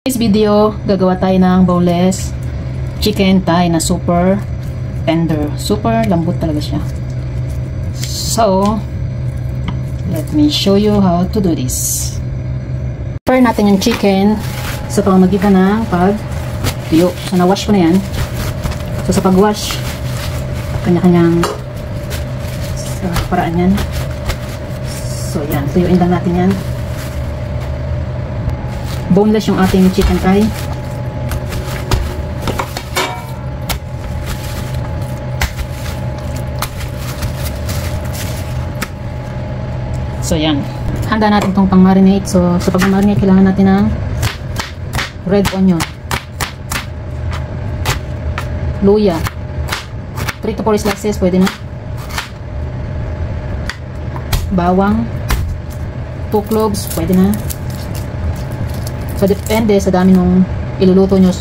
This video, gagawa tayo ng boneless chicken thigh na super tender. Super lambot talaga siya. So, let me show you how to do this. Prepare natin yung chicken sa pamamagitan ng pag-tuyo. So, na-wash ko na yan. So, sa pag-wash, kanya-kanyang paraan yan. So, yan. Tuyuin lang natin yan. Boneless yung ating chicken thigh. So, yan. Handa natin itong pang-marinate. So, sa pag-marinate, kailangan natin ng red onion, luya, 3 to 4 slices, pwede na. Bawang, 2 cloves, pwede na. So, depende sa dami nung iluluto nyo.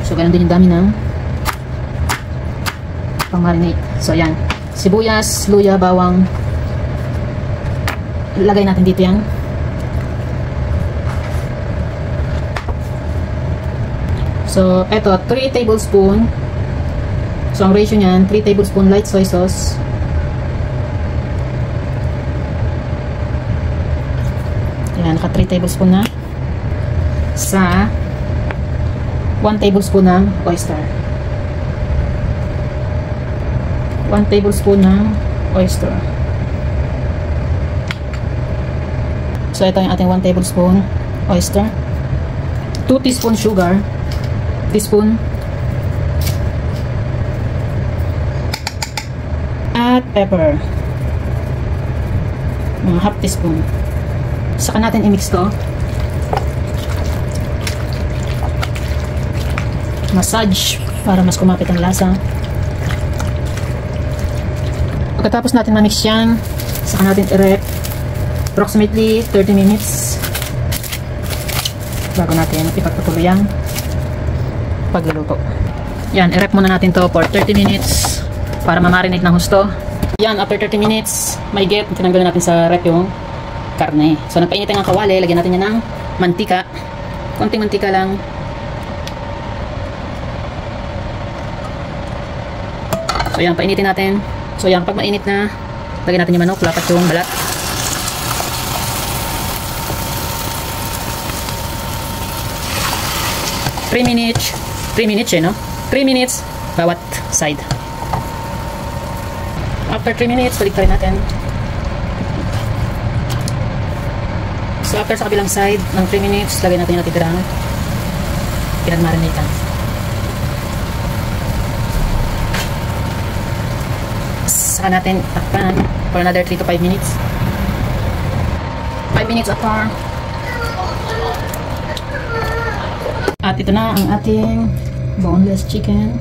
So, ganun din yung dami ng pang-marinate. So, ayan. Sibuyas, luya, bawang. Lagay natin dito yan. So, eto, 3 tablespoon. So, ang ratio nyan, 3 tablespoon light soy sauce. Ayan, naka 3 tablespoon na. Sa 1 tablespoon ng oyster. 1 tablespoon ng oyster. So, ito yung ating 1 tablespoon oyster. 2 teaspoon sugar. Teaspoon. At pepper. Mga half teaspoon. Saka natin i-mix to. Massage para mas kumapit ang lasa. Pagkatapos natin ma-mix yan, saka natin i-rep approximately 30 minutes bago natin ipagpatuloy ang pagluluto. Yan, i-rep muna natin to for 30 minutes para ma-marinate ng husto. Yan, after 30 minutes, may get, tinanggal natin sa rep yung karne. So, nagpainitin ng kawali, lagyan natin yan ng mantika. Konting mantika lang. So, yan, painitin natin. So, yan, pag mainit na, lagyan natin yung manok, lapat yung balat. Three minutes no? 3 minutes bawat side. After 3 minutes, balik pa rin natin. So, after sa kabilang side ng 3 minutes, lagyan natin yung natitirang pinag-marinate. Saka natin takpan for another 3 to 5 minutes. 5 minutes after. At ito na ang ating boneless chicken.